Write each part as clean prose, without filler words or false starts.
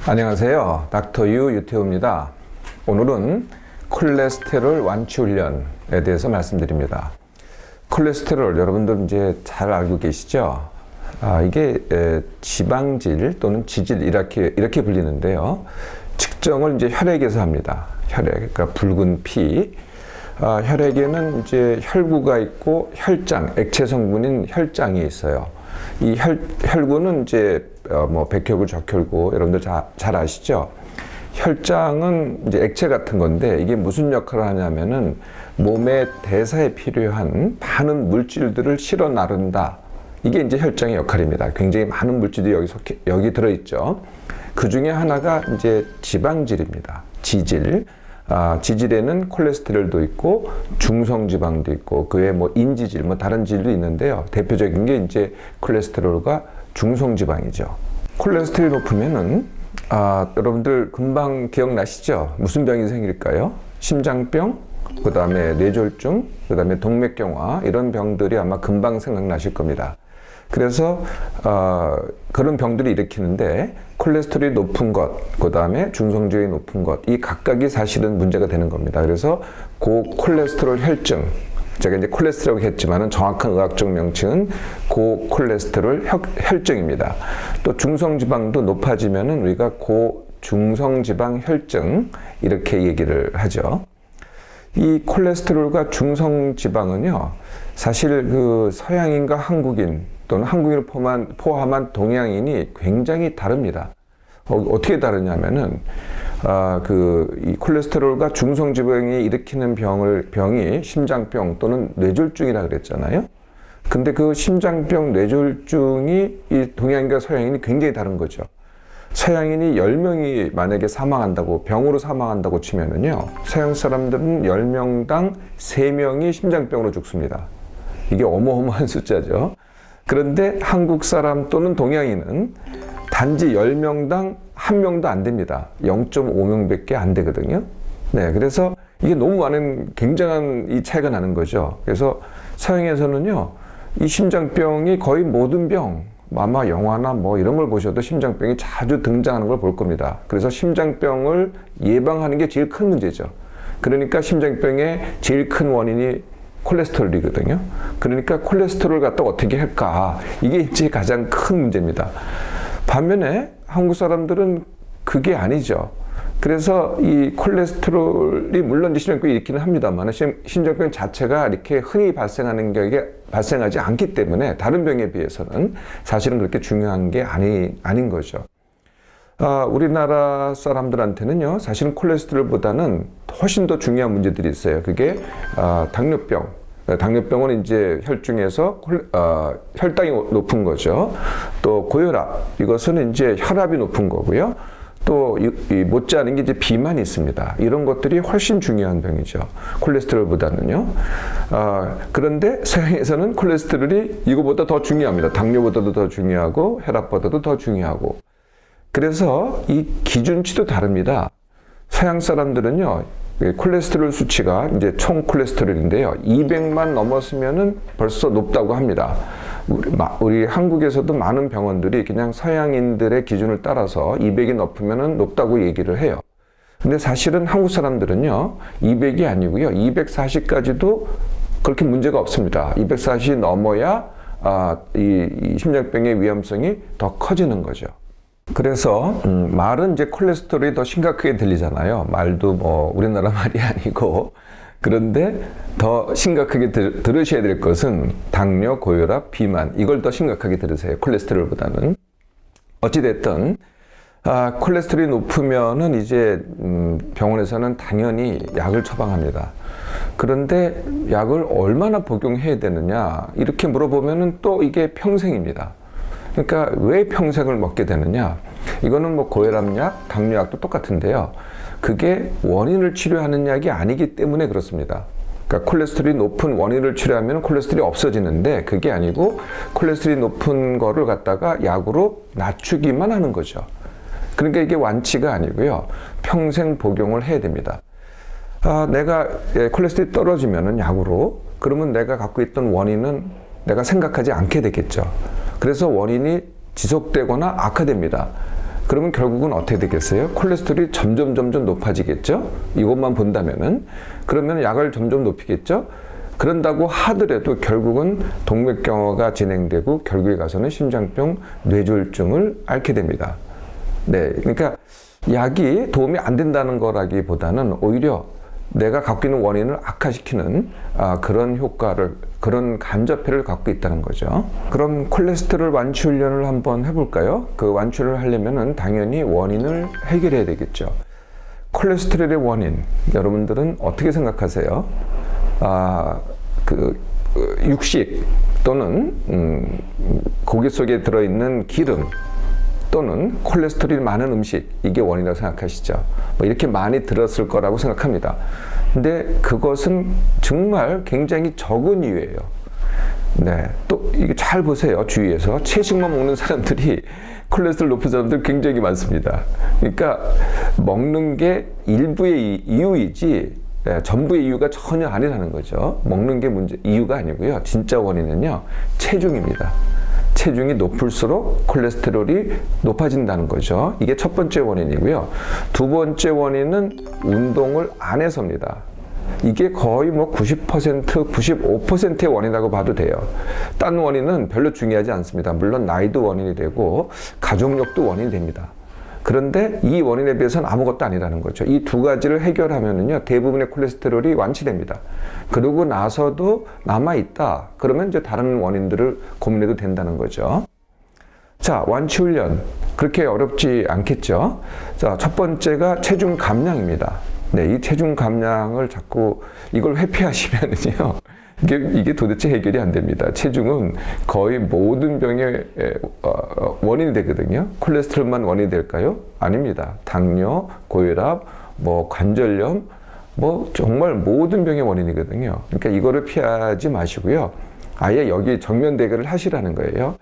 안녕하세요. 닥터유 유태우입니다. 오늘은 콜레스테롤 완치 훈련에 대해서 말씀드립니다. 콜레스테롤 여러분들 이제 잘 알고 계시죠? 이게 지방질 또는 지질 이렇게 불리는데요. 측정을 이제 혈액에서 합니다. 혈액, 그러니까 붉은 피. 혈액에는 이제 혈구가 있고 혈장, 액체 성분인 혈장이 있어요. 이 혈구는 이제 백혈구, 적혈구 여러분들 잘 아시죠? 혈장은 이제 액체 같은 건데 이게 무슨 역할을 하냐면은 몸의 대사에 필요한 많은 물질들을 실어 나른다. 이게 이제 혈장의 역할입니다. 굉장히 많은 물질들이 여기 들어있죠. 그 중에 하나가 이제 지방질입니다. 지질. 지질에는 콜레스테롤도 있고 중성지방도 있고 그 외에 인지질, 다른 질도 있는데요. 대표적인 게 이제 콜레스테롤과 중성지방이죠. 콜레스테롤이 높으면은 여러분들 금방 기억나시죠? 무슨 병이 생길까요? 심장병, 그 다음에 뇌졸중, 그 다음에 동맥경화 이런 병들이 아마 금방 생각나실 겁니다. 그래서 그런 병들이 일으키는데 콜레스테롤이 높은 것, 그 다음에 중성지방이 높은 것, 이 각각이 사실은 문제가 되는 겁니다. 그래서 고콜레스테롤 혈증, 제가 이제 콜레스테롤 했지만은 정확한 의학적 명칭은 고콜레스테롤 혈증입니다. 또 중성지방도 높아지면은 우리가 고중성지방 혈증 이렇게 얘기를 하죠. 이 콜레스테롤과 중성지방은요, 사실 그 서양인과 한국인 또는 한국인을 포함한 동양인이 굉장히 다릅니다. 어떻게 다르냐면은, 이 콜레스테롤과 중성지방이 일으키는 병이 심장병 또는 뇌졸중이라 그랬잖아요. 근데 그 심장병, 뇌졸중이 이 동양인과 서양인이 굉장히 다른 거죠. 서양인이 10명이 만약에 병으로 사망한다고 치면은요, 서양 사람들은 10명당 3명이 심장병으로 죽습니다. 이게 어마어마한 숫자죠. 그런데 한국 사람 또는 동양인은 단지 10명당 1명도 안 됩니다. 0.5명밖에 안 되거든요. 네, 그래서 이게 너무 굉장한 이 차이가 나는 거죠. 그래서 서양에서는요, 이 심장병이 거의 모든 병, 아마 영화나 이런 걸 보셔도 심장병이 자주 등장하는 걸 볼 겁니다. 그래서 심장병을 예방하는 게 제일 큰 문제죠. 그러니까 심장병의 제일 큰 원인이 콜레스테롤이거든요. 그러니까 콜레스테롤 갖다 어떻게 할까? 이게 이제 가장 큰 문제입니다. 반면에 한국 사람들은 그게 아니죠. 그래서 이 콜레스테롤이 물론 심장병이 일으키는 합니다만 심장병 자체가 이렇게 흔히 발생하지 않기 때문에 다른 병에 비해서는 사실은 그렇게 중요한 게 아닌 거죠. 우리나라 사람들한테는요, 사실은 콜레스테롤보다는 훨씬 더 중요한 문제들이 있어요. 그게 당뇨병. 당뇨병은 이제 혈중에서 혈당이 높은 거죠. 또 고혈압. 이것은 이제 혈압이 높은 거고요. 또 못지않은 게 이제 비만이 있습니다. 이런 것들이 훨씬 중요한 병이죠. 콜레스테롤보다는요. 그런데 서양에서는 콜레스테롤이 이거보다 더 중요합니다. 당뇨보다도 더 중요하고 혈압보다도 더 중요하고. 그래서 이 기준치도 다릅니다. 서양 사람들은요, 콜레스테롤 수치가 이제 총 콜레스테롤인데요, 200만 넘었으면은 벌써 높다고 합니다. 우리 한국에서도 많은 병원들이 그냥 서양인들의 기준을 따라서 200이 높으면은 높다고 얘기를 해요. 근데 사실은 한국 사람들은요, 200이 아니고요, 240까지도 그렇게 문제가 없습니다. 240이 넘어야 이 심장병의 위험성이 더 커지는 거죠. 그래서 말은 이제 콜레스테롤이 더 심각하게 들리잖아요. 말도 우리나라 말이 아니고. 그런데 더 심각하게 들으셔야 될 것은 당뇨, 고혈압, 비만, 이걸 더 심각하게 들으세요. 콜레스테롤보다는. 어찌됐든 콜레스테롤이 높으면은 이제 병원에서는 당연히 약을 처방합니다. 그런데 약을 얼마나 복용해야 되느냐 이렇게 물어보면은 또 이게 평생입니다. 그러니까 왜 평생을 먹게 되느냐? 이거는 고혈압약, 당뇨약도 똑같은데요. 그게 원인을 치료하는 약이 아니기 때문에 그렇습니다. 그러니까 콜레스테롤이 높은 원인을 치료하면 콜레스테롤이 없어지는데 그게 아니고 콜레스테롤이 높은 거를 갖다가 약으로 낮추기만 하는 거죠. 그러니까 이게 완치가 아니고요. 평생 복용을 해야 됩니다. 내가 콜레스테롤이 떨어지면은 약으로, 그러면 내가 갖고 있던 원인은 내가 생각하지 않게 되겠죠. 그래서 원인이 지속되거나 악화됩니다. 그러면 결국은 어떻게 되겠어요? 콜레스테롤이 점점 높아지겠죠? 이것만 본다면은. 그러면 약을 점점 높이겠죠? 그런다고 하더라도 결국은 동맥경화가 진행되고 결국에 가서는 심장병, 뇌졸중을 앓게 됩니다. 네, 그러니까 약이 도움이 안 된다는 거라기보다는 오히려 내가 갖고 있는 원인을 악화시키는 그런 효과를, 그런 간접해를 갖고 있다는 거죠. 그럼 콜레스테롤 완치 훈련을 한번 해볼까요? 그 완치를 하려면은 당연히 원인을 해결해야 되겠죠. 콜레스테롤의 원인, 여러분들은 어떻게 생각하세요? 육식 또는 고기 속에 들어있는 기름 또는 콜레스테롤이 많은 음식, 이게 원인이라고 생각하시죠. 뭐 이렇게 많이 들었을 거라고 생각합니다. 근데 그것은 정말 굉장히 적은 이유예요. 네, 또 이게 잘 보세요. 주위에서 채식만 먹는 사람들이 콜레스테롤 높은 사람들 굉장히 많습니다. 그러니까 먹는 게 일부의 이유이지 전부의 이유가 전혀 아니라는 거죠. 먹는 게 이유가 아니고요. 진짜 원인은요, 체중입니다. 체중이 높을수록 콜레스테롤이 높아진다는 거죠. 이게 첫 번째 원인이고요. 두 번째 원인은 운동을 안 해서입니다. 이게 거의 뭐 90%, 95%의 원인이라고 봐도 돼요. 딴 원인은 별로 중요하지 않습니다. 물론 나이도 원인이 되고 가족력도 원인이 됩니다. 그런데 이 원인에 비해서는 아무것도 아니라는 거죠. 이 두 가지를 해결하면은요, 대부분의 콜레스테롤이 완치됩니다. 그러고 나서도 남아있다. 그러면 이제 다른 원인들을 고민해도 된다는 거죠. 자, 완치 훈련. 그렇게 어렵지 않겠죠? 자, 첫 번째가 체중 감량입니다. 네, 이 체중 감량을 자꾸 이걸 회피하시면은요, 이게 도대체 해결이 안 됩니다. 체중은 거의 모든 병의 원인이 되거든요. 콜레스테롤만 원인이 될까요? 아닙니다. 당뇨, 고혈압, 뭐 관절염, 뭐 정말 모든 병의 원인이거든요. 그러니까 이거를 피하지 마시고요. 아예 여기 정면 대결을 하시라는 거예요.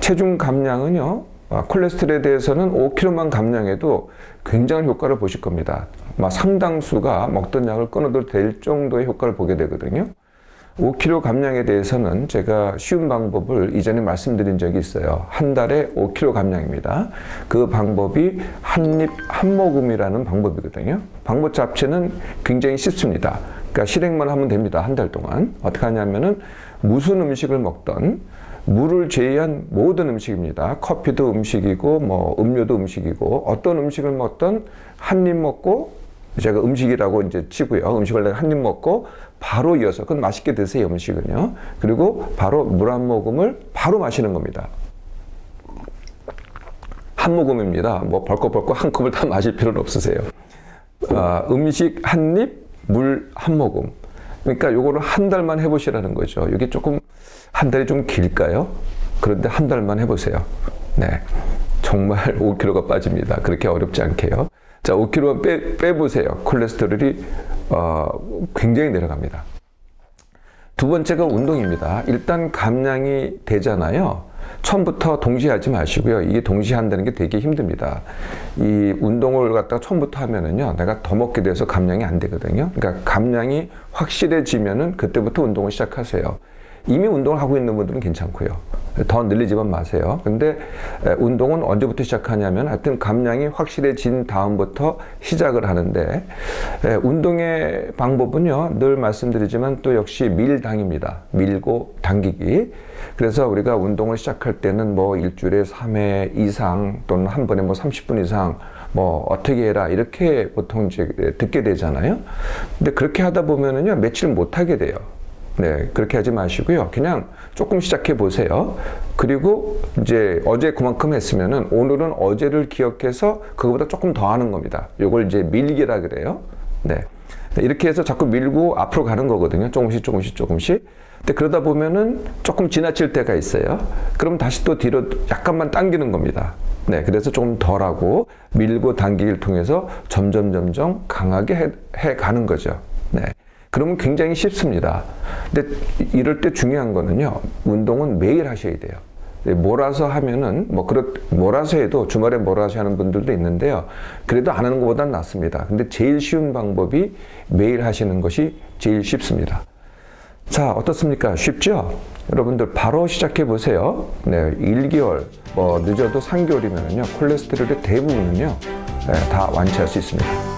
체중 감량은요, 콜레스테롤에 대해서는 5kg만 감량해도 굉장한 효과를 보실 겁니다. 상당수가 먹던 약을 끊어도 될 정도의 효과를 보게 되거든요. 5kg 감량에 대해서는 제가 쉬운 방법을 이전에 말씀드린 적이 있어요. 한 달에 5kg 감량입니다. 그 방법이 한 입 한 모금이라는 방법이거든요. 방법 자체는 굉장히 쉽습니다. 그러니까 실행만 하면 됩니다. 한 달 동안. 어떻게 하냐면은 무슨 음식을 먹던 물을 제외한 모든 음식입니다. 커피도 음식이고 뭐 음료도 음식이고 어떤 음식을 먹던 한 입 먹고, 제가 음식이라고 이제 치고요. 음식을 한 입 먹고 바로 이어서, 그건 맛있게 드세요, 음식은요. 그리고 바로 물 한 모금을 바로 마시는 겁니다. 한 모금입니다. 뭐 벌컥벌컥 한 컵을 다 마실 필요는 없으세요. 음식 한 입, 물 한 모금. 그러니까 요거를 한 달만 해보시라는 거죠. 이게 조금 한 달이 좀 길까요? 그런데 한 달만 해보세요. 네, 정말 5kg가 빠집니다. 그렇게 어렵지 않게요. 자, 5kg만 빼보세요. 콜레스테롤이 굉장히 내려갑니다. 두 번째가 운동입니다. 일단 감량이 되잖아요. 처음부터 동시에 하지 마시고요. 이게 동시에 한다는 게 되게 힘듭니다. 이 운동을 갖다가 처음부터 하면은요, 내가 더 먹게 돼서 감량이 안 되거든요. 그러니까 감량이 확실해지면은 그때부터 운동을 시작하세요. 이미 운동을 하고 있는 분들은 괜찮고요. 더 늘리지만 마세요. 근데 운동은 언제부터 시작하냐면 하여튼 감량이 확실해진 다음부터 시작을 하는데, 운동의 방법은요, 늘 말씀드리지만 또 역시 밀당입니다. 밀고 당기기. 그래서 우리가 운동을 시작할 때는 뭐 일주일에 3회 이상 또는 한 번에 뭐 30분 이상 뭐 어떻게 해라 이렇게 보통 이제 듣게 되잖아요. 근데 그렇게 하다 보면은요, 며칠 못 하게 돼요. 네, 그렇게 하지 마시고요. 그냥 조금 시작해 보세요. 그리고 이제 어제 그만큼 했으면은 오늘은 어제를 기억해서 그거보다 조금 더 하는 겁니다. 요걸 이제 밀기라 그래요. 네. 이렇게 해서 자꾸 밀고 앞으로 가는 거거든요. 조금씩. 근데 그러다 보면은 조금 지나칠 때가 있어요. 그럼 다시 또 뒤로 약간만 당기는 겁니다. 네, 그래서 조금 덜하고 밀고 당기기를 통해서 점점 강하게 해 가는 거죠. 네. 그러면 굉장히 쉽습니다. 근데 이럴 때 중요한 거는요, 운동은 매일 하셔야 돼요. 몰아서 하면은, 몰아서 해도 주말에 몰아서 하는 분들도 있는데요. 그래도 안 하는 것보다는 낫습니다. 근데 제일 쉬운 방법이 매일 하시는 것이 제일 쉽습니다. 자, 어떻습니까? 쉽죠? 여러분들 바로 시작해 보세요. 네, 1개월, 늦어도 3개월이면요, 콜레스테롤의 대부분은요, 다 완치할 수 있습니다.